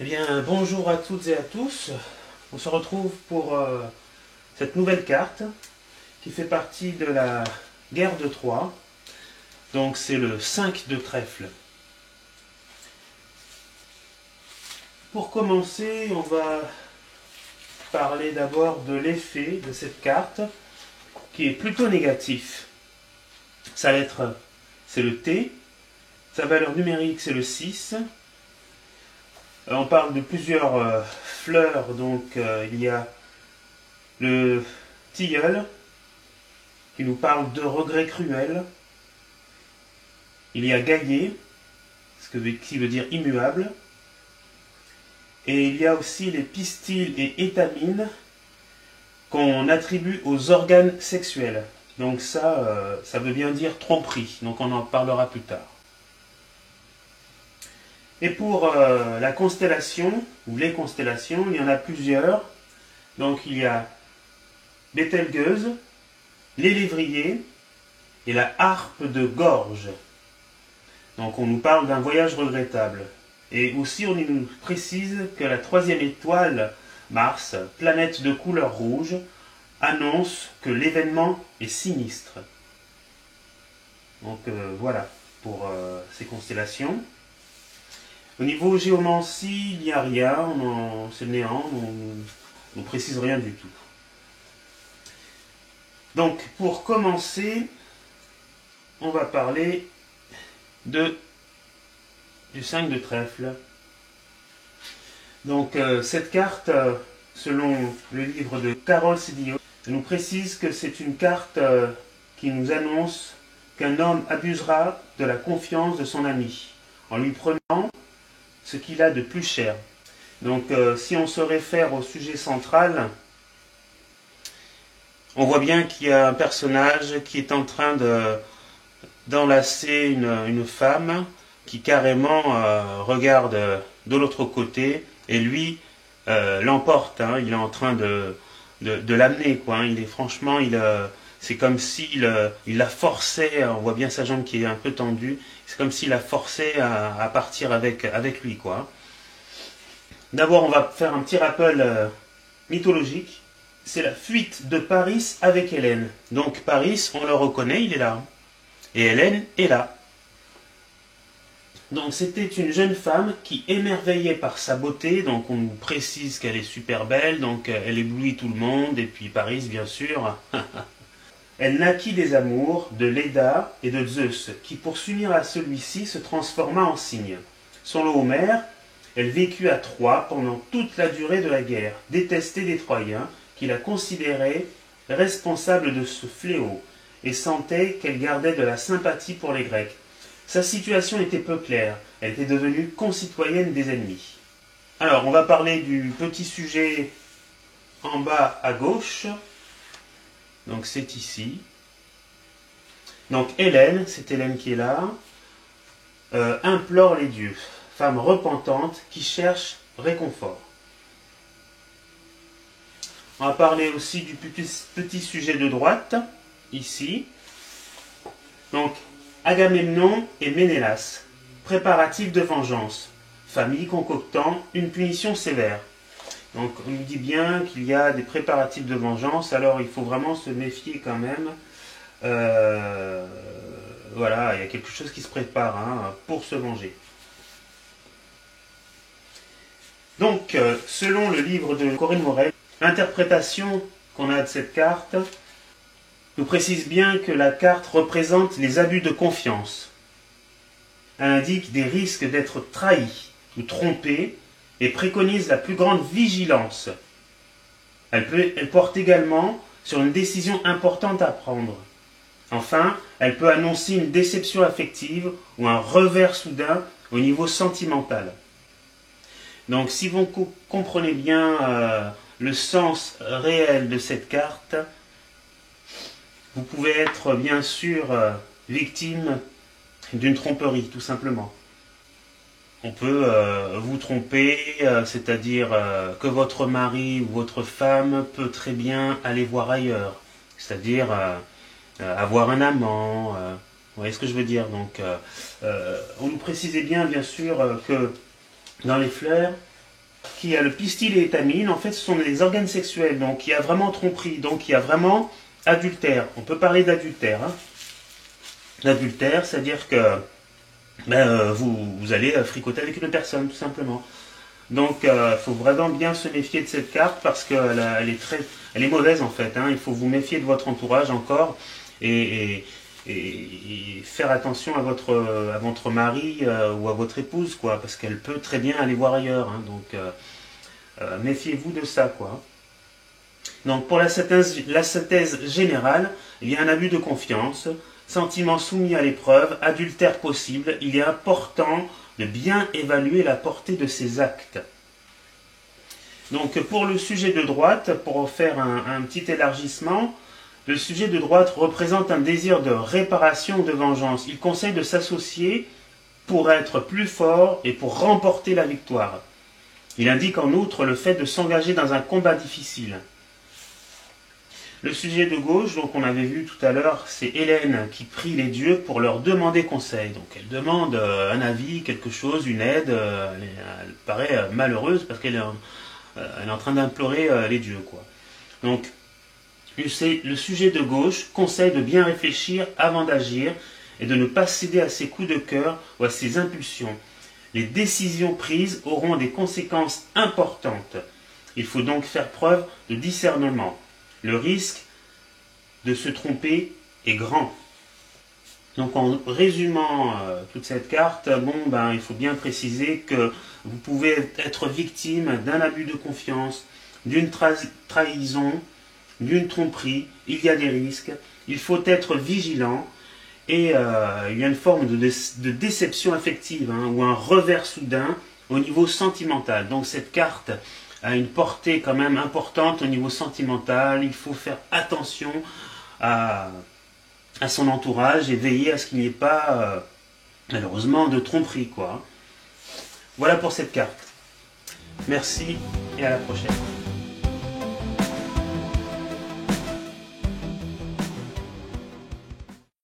Eh bien, bonjour à toutes et à tous. On se retrouve pour cette nouvelle carte qui fait partie de la guerre de Troie. Donc c'est le 5 de trèfle. Pour commencer, on va parler d'abord de l'effet de cette carte qui est plutôt négatif. Sa lettre, c'est le T. Sa valeur numérique, c'est le 6. On parle de plusieurs fleurs, donc il y a le tilleul qui nous parle de regrets cruels. Il y a gaillet, qui veut dire immuable. Et il y a aussi les pistils et étamines qu'on attribue aux organes sexuels. Donc ça veut bien dire tromperie, donc on en parlera plus tard. Et pour la constellation, ou les constellations, il y en a plusieurs. Donc il y a Bételgeuse, les lévriers et la harpe de gorge. Donc on nous parle d'un voyage regrettable. Et aussi on nous précise que la troisième étoile, Mars, planète de couleur rouge, annonce que l'événement est sinistre. Donc voilà pour ces constellations. Au niveau géomancie, il n'y a rien, c'est le néant, on ne précise rien du tout. Donc, pour commencer, on va parler du 5 de trèfle. Donc, cette carte, selon le livre de Carole Sédillot, nous précise que c'est une carte qui nous annonce qu'un homme abusera de la confiance de son ami, en lui prenant ce qu'il a de plus cher. Donc si on se réfère au sujet central, on voit bien qu'il y a un personnage qui est en train d'enlacer une femme qui carrément regarde de l'autre côté et lui l'emporte, hein. Il est en train de l'amener, quoi, hein. Il est franchement, c'est comme s'il la forçait, on voit bien sa jambe qui est un peu tendue, c'est comme s'il la forçait à partir avec lui, quoi. D'abord, on va faire un petit rappel mythologique. C'est la fuite de Paris avec Hélène. Donc Paris, on le reconnaît, il est là. Et Hélène est là. Donc c'était une jeune femme qui émerveillait par sa beauté. Donc on nous précise qu'elle est super belle, donc elle éblouit tout le monde. Et puis Paris, bien sûr. Elle naquit des amours de Léda et de Zeus, qui pour s'unir à celui-ci se transforma en cygne. Selon Homère, elle vécut à Troie pendant toute la durée de la guerre, détestée des Troyens, qui la considéraient responsable de ce fléau, et sentait qu'elle gardait de la sympathie pour les Grecs. Sa situation était peu claire, elle était devenue concitoyenne des ennemis. Alors, on va parler du petit sujet en bas à gauche. Donc c'est ici. Donc Hélène, c'est Hélène qui est là, implore les dieux, femme repentante qui cherche réconfort. On va parler aussi du petit sujet de droite, ici. Donc Agamemnon et Ménélas, préparatifs de vengeance, famille concoctant une punition sévère. Donc on nous dit bien qu'il y a des préparatifs de vengeance, alors il faut vraiment se méfier quand même. Voilà, il y a quelque chose qui se prépare, hein, pour se venger. Donc, selon le livre de Corinne Morel, l'interprétation qu'on a de cette carte nous précise bien que la carte représente les abus de confiance. Elle indique des risques d'être trahi ou trompé, et préconise la plus grande vigilance. Elle porte également sur une décision importante à prendre. Enfin, elle peut annoncer une déception affective ou un revers soudain au niveau sentimental. Donc si vous comprenez bien le sens réel de cette carte, vous pouvez être bien sûr victime d'une tromperie, tout simplement. On peut vous tromper, c'est-à-dire que votre mari ou votre femme peut très bien aller voir ailleurs, c'est-à-dire avoir un amant, vous voyez ce que je veux dire. Donc, on nous précisait bien sûr, que dans les fleurs, qui a le pistil et l'étamine, en fait, ce sont des organes sexuels. Donc, il y a vraiment tromperie. Donc, il y a vraiment adultère. On peut parler d'adultère. Hein. L'adultère, c'est-à-dire que vous allez fricoter avec une personne, tout simplement. Donc, il faut vraiment bien se méfier de cette carte parce qu'elle est mauvaise, en fait. Hein. Il faut vous méfier de votre entourage encore et faire attention à votre mari ou à votre épouse, quoi, parce qu'elle peut très bien aller voir ailleurs. Hein. Donc, méfiez-vous de ça, quoi. Donc, pour la synthèse générale, il y a un abus de confiance, sentiment soumis à l'épreuve, adultère possible. Il est important de bien évaluer la portée de ces actes. Donc, pour le sujet de droite, pour faire un petit élargissement, le sujet de droite représente un désir de réparation ou de vengeance. Il conseille de s'associer pour être plus fort et pour remporter la victoire. Il indique en outre le fait de s'engager dans un combat difficile. Le sujet de gauche, donc on avait vu tout à l'heure, c'est Hélène qui prie les dieux pour leur demander conseil. Donc elle demande un avis, quelque chose, une aide. Elle paraît malheureuse parce qu'elle est en train d'implorer les dieux, quoi. Donc le sujet de gauche conseille de bien réfléchir avant d'agir et de ne pas céder à ses coups de cœur ou à ses impulsions. Les décisions prises auront des conséquences importantes. Il faut donc faire preuve de discernement. Le risque de se tromper est grand. Donc en résumant toute cette carte, il faut bien préciser que vous pouvez être victime d'un abus de confiance, d'une trahison, d'une tromperie. Il y a des risques. Il faut être vigilant. Et il y a une forme de déception affective, hein, ou un revers soudain au niveau sentimental. Donc cette carte a une portée quand même importante au niveau sentimental. Il faut faire attention à son entourage et veiller à ce qu'il n'y ait pas, malheureusement, de tromperie, quoi. Voilà pour cette carte. Merci et à la prochaine.